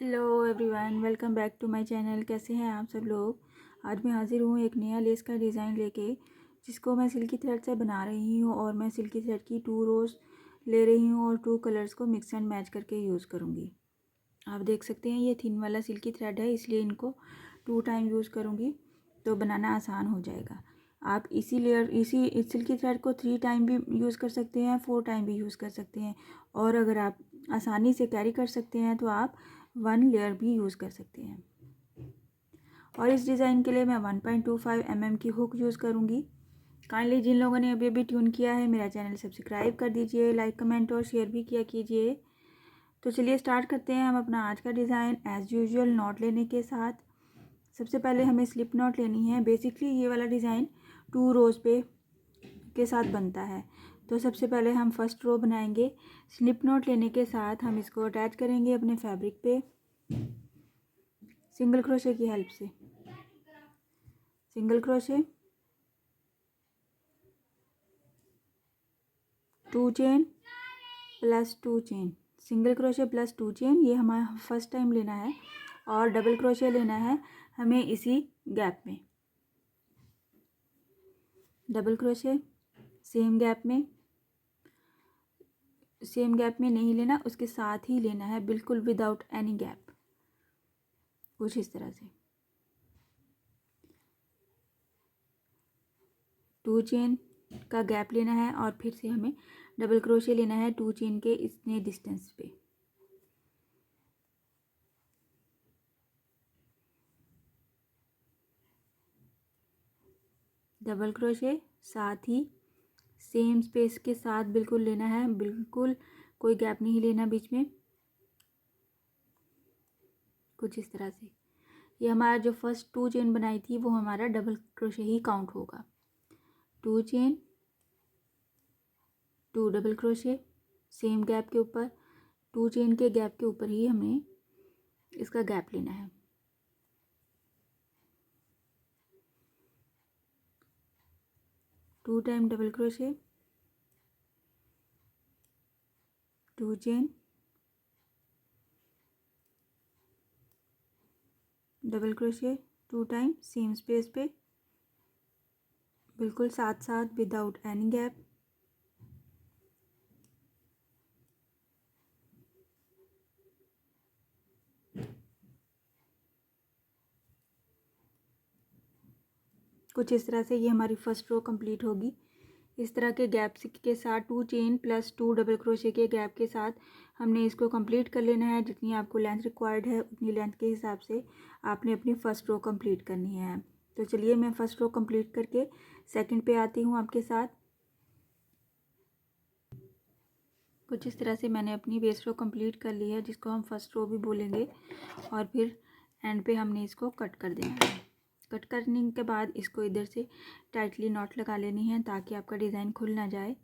Hello everyone, welcome back to my channel. कैसे हैं आप सब लोग। आज मैं हाजिर हूँ एक नया लेस का डिज़ाइन लेके, जिसको मैं सिल्की थ्रेड से बना रही हूँ। और मैं सिल्की थ्रेड की 2 रोज़ ले रही हूँ और 2 कलर्स को मिक्स एंड मैच करके यूज़ करूँगी। आप देख सकते हैं ये थिन वाला सिल्की थ्रेड है, इसलिए इनको 2 टाइम यूज़ करूँगी तो बनाना आसान हो जाएगा। आप इसी सिल्की थ्रेड को 3 टाइम भी यूज़ कर सकते हैं, 4 टाइम भी यूज़ कर सकते हैं। और अगर आप आसानी से कैरी कर सकते हैं तो आप 1 लेयर भी यूज़ कर सकते हैं। और इस डिज़ाइन के लिए मैं 1.25 mm की हुक यूज़ करूँगी। काइंडली जिन लोगों ने अभी अभी ट्यून किया है मेरा चैनल सब्सक्राइब कर दीजिए, लाइक कमेंट और शेयर भी किया कीजिए। तो चलिए स्टार्ट करते हैं हम अपना आज का डिज़ाइन एज़ यूजुअल नॉट लेने के साथ। सबसे पहले हमें स्लिप नॉट लेनी है। बेसिकली ये वाला डिज़ाइन 2 रोज़ पे के साथ बनता है। तो सबसे पहले हम फर्स्ट रो बनाएंगे। स्लिप नॉट लेने के साथ हम इसको अटैच करेंगे अपने फैब्रिक पे सिंगल क्रोशे की हेल्प से। Single crochet, 2 chain plus 2 chain, single crochet plus 2 chain, ये हमारा फर्स्ट टाइम लेना है। और डबल क्रोशे लेना है हमें इसी गैप में। डबल क्रोशे सेम गैप में नहीं लेना, उसके साथ ही लेना है, बिल्कुल विदाउट एनी गैप, कुछ इस तरह से। 2 चेन का गैप लेना है और फिर से हमें डबल क्रोशे लेना है 2 चेन के इतने डिस्टेंस पे। डबल क्रोशे साथ ही सेम स्पेस के साथ बिल्कुल लेना है, बिल्कुल कोई गैप नहीं लेना बीच में, कुछ इस तरह से। ये हमारा जो फर्स्ट 2 चेन बनाई थी वो हमारा डबल क्रोशे ही काउंट होगा। 2 chain, 2 double crochet same gap के ऊपर, 2 चेन के गैप के ऊपर ही हमें इसका गैप लेना है। Two time double crochet, 2 chain, double crochet 2 time same space पे, बिल्कुल साथ साथ विदाउट एनी गैप। कुछ इस तरह से ये हमारी फर्स्ट रो कंप्लीट होगी। इस तरह के गैप के साथ 2 चेन प्लस 2 डबल क्रोशे के गैप के साथ हमने इसको कंप्लीट कर लेना है। जितनी आपको लेंथ रिक्वायर्ड है उतनी लेंथ के हिसाब से आपने अपनी फ़र्स्ट रो कंप्लीट करनी है। तो चलिए मैं फ़र्स्ट रो कंप्लीट करके सेकंड पे आती हूँ आपके साथ। कुछ इस तरह से मैंने अपनी बेस रो कंप्लीट कर ली है, जिसको हम फर्स्ट रो भी बोलेंगे। और फिर एंड पे हमने इसको कट कर देना है। कट करने के बाद इसको इधर से टाइटली नॉट लगा लेनी है ताकि आपका डिज़ाइन खुल ना जाए।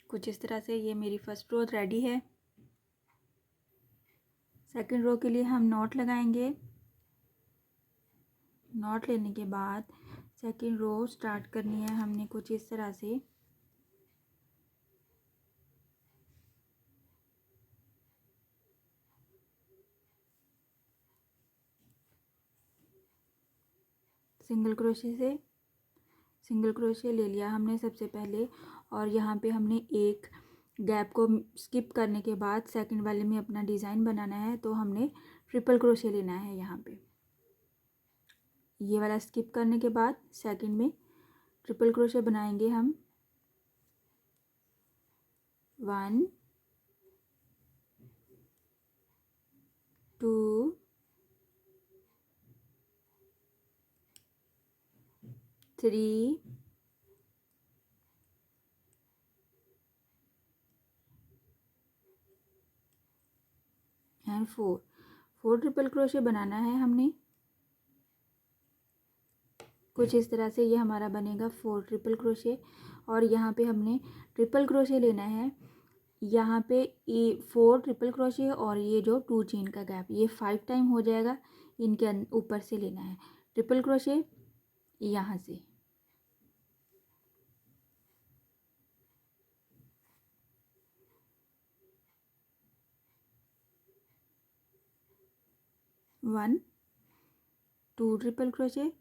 कुछ इस तरह से ये मेरी फर्स्ट रो रेडी है। सेकंड रो के लिए हम नॉट लगाएंगे। नॉट लेने के बाद सेकंड रो स्टार्ट करनी है हमने कुछ इस तरह से। सिंगल क्रोशे ले लिया हमने सबसे पहले। और यहाँ पे हमने एक गैप को स्किप करने के बाद सेकंड वाले में अपना डिज़ाइन बनाना है, तो हमने ट्रिपल क्रोशे लेना है। यहाँ पे ये वाला स्किप करने के बाद सेकंड में ट्रिपल क्रोशे बनाएंगे हम। 1 2 3 एंड 4 ट्रिपल क्रोशे बनाना है हमने। कुछ इस तरह से ये हमारा बनेगा 4 ट्रिपल क्रोशे। और यहाँ पे हमने ट्रिपल क्रोशे लेना है। यहाँ पे ये 4 ट्रिपल क्रोशे और ये जो 2 चेन का गैप, ये 5 टाइम हो जाएगा। इनके ऊपर से लेना है ट्रिपल क्रोशे यहाँ से। 1 2 ट्रिपल क्रोशे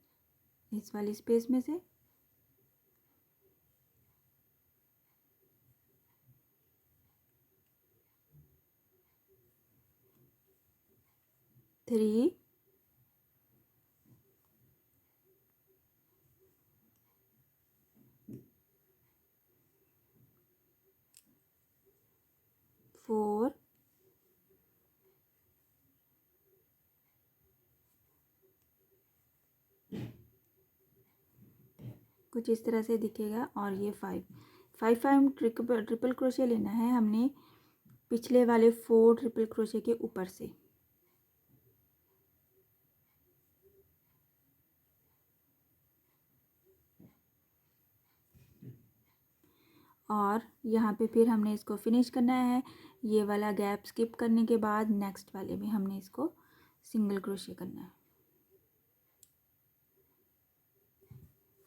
इस वाली स्पेस में से, 3 4 कुछ इस तरह से दिखेगा। और ये 5 ट्रिपल क्रोशे लेना है हमने पिछले वाले 4 ट्रिपल क्रोशे के ऊपर से। और यहाँ पे फिर हमने इसको फिनिश करना है। ये वाला गैप स्किप करने के बाद नेक्स्ट वाले में हमने इसको सिंगल क्रोशे करना है।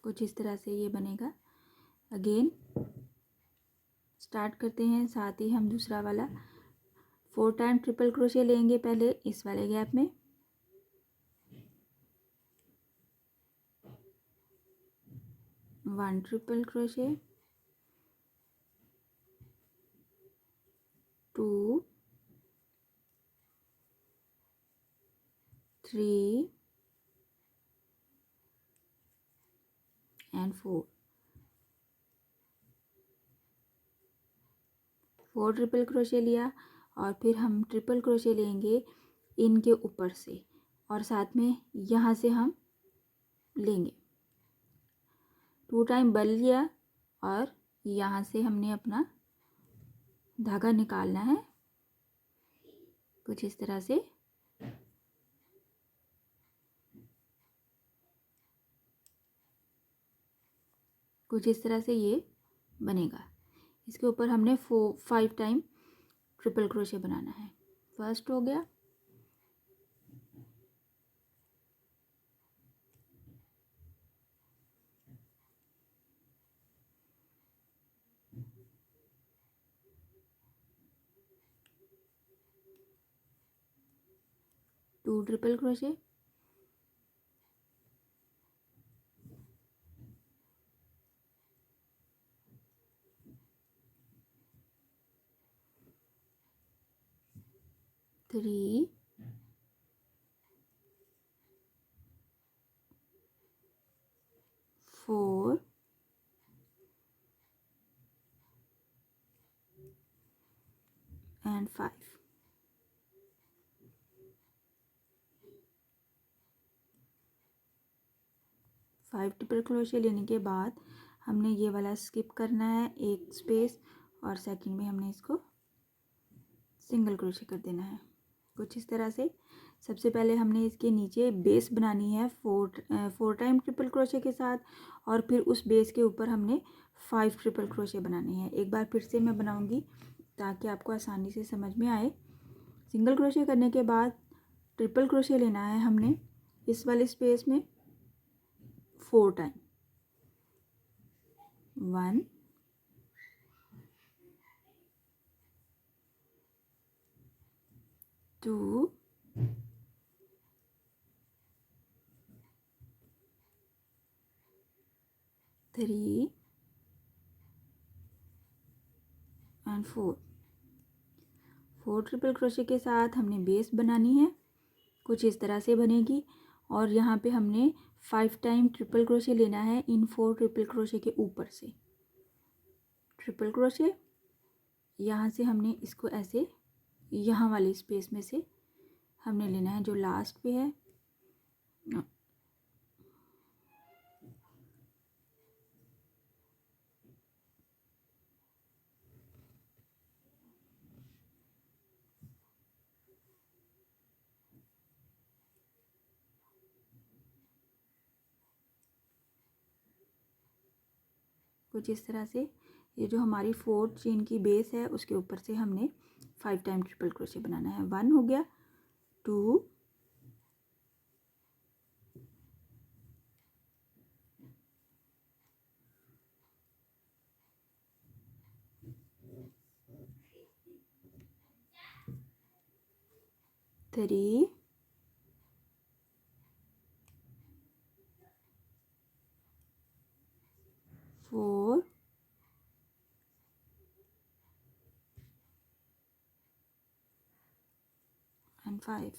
कुछ इस तरह से ये बनेगा। अगेन स्टार्ट करते हैं, साथ ही हम दूसरा वाला 4 टाइम ट्रिपल क्रोशे लेंगे पहले इस वाले गैप में, one triple crochet, 2 3 and 4 triple crochet लिया। और फिर हम ट्रिपल क्रोशे लेंगे इनके ऊपर से और साथ में यहाँ से हम लेंगे 2 टाइम बल लिया और यहाँ से हमने अपना धागा निकालना है कुछ इस तरह से। कुछ इस तरह से ये बनेगा। इसके ऊपर हमने 5 टाइम ट्रिपल क्रोशे बनाना है। फर्स्ट हो गया, two triple crochet, three, 4 and 5। 5 triple crochet लेने के बाद हमने ये वाला स्किप करना है एक स्पेस और सेकंड में हमने इसको सिंगल क्रोशे कर देना है कुछ इस तरह से। सबसे पहले हमने इसके नीचे बेस बनानी है 4 टाइम ट्रिपल क्रोशे के साथ और फिर उस बेस के ऊपर हमने 5 ट्रिपल क्रोशे बनाने हैं। एक बार फिर से मैं बनाऊंगी ताकि आपको आसानी से समझ में आए। सिंगल क्रोशे करने के बाद ट्रिपल क्रोशे लेना है हमने इस वाले स्पेस में 4 टाइम, 1 2 3 एंड 4 ट्रिपल क्रोशे के साथ हमने बेस बनानी है कुछ इस तरह से बनेगी। और यहाँ पे हमने 5 टाइम ट्रिपल क्रोशे लेना है इन 4 ट्रिपल क्रोशे के ऊपर से। ट्रिपल क्रोशे यहाँ से हमने इसको ऐसे यहाँ वाली स्पेस में से हमने लेना है जो लास्ट पे है। कुछ इस तरह से ये जो हमारी 4 चेन की बेस है उसके ऊपर से हमने 5 टाइम ट्रिपल क्रोशे बनाना है। 1 हो गया, 2 3 4 and 5।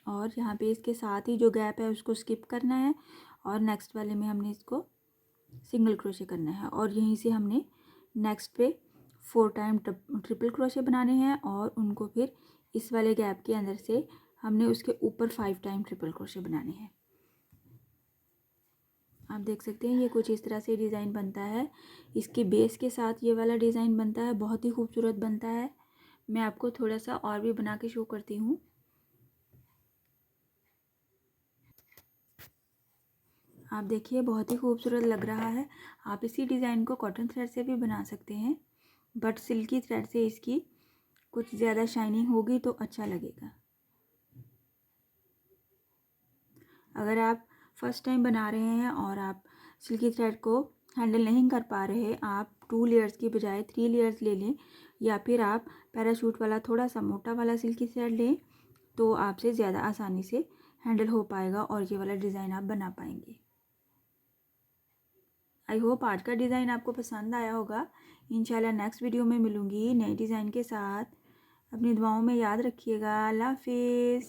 और यहाँ पे इसके साथ ही जो गैप है उसको स्किप करना है और नेक्स्ट वाले में हमने इसको सिंगल क्रोशे करना है और यहीं से हमने नेक्स्ट पे 4 टाइम ट्रिपल क्रोशे बनाने हैं और उनको फिर इस वाले गैप के अंदर से हमने उसके ऊपर 5 टाइम ट्रिपल क्रोशे बनाने हैं। आप देख सकते हैं ये कुछ इस तरह से डिज़ाइन बनता है। इसके बेस के साथ ये वाला डिज़ाइन बनता है, बहुत ही खूबसूरत बनता है। मैं आपको थोड़ा सा और भी बना के शो करती हूँ। आप देखिए बहुत ही खूबसूरत लग रहा है। आप इसी डिज़ाइन को कॉटन थ्रेड से भी बना सकते हैं, बट सिल्की थ्रेड से इसकी कुछ ज़्यादा शाइनिंग होगी तो अच्छा लगेगा। अगर आप फर्स्ट टाइम बना रहे हैं और आप सिल्की थ्रेड को हैंडल नहीं कर पा रहे, आप 2 लेयर्स की बजाय 3 लेयर्स ले लें या फिर आप पैराशूट वाला थोड़ा सा मोटा वाला सिल्की थ्रेड लें तो आपसे ज़्यादा आसानी से हैंडल हो पाएगा और ये वाला डिज़ाइन आप बना पाएंगे। आई होप आज का डिज़ाइन आपको पसंद आया होगा। इंशाल्लाह नेक्स्ट वीडियो में मिलूँगी नए डिज़ाइन के साथ। अपनी दुआओं में याद रखिएगा। अल्लाह हाफिज़।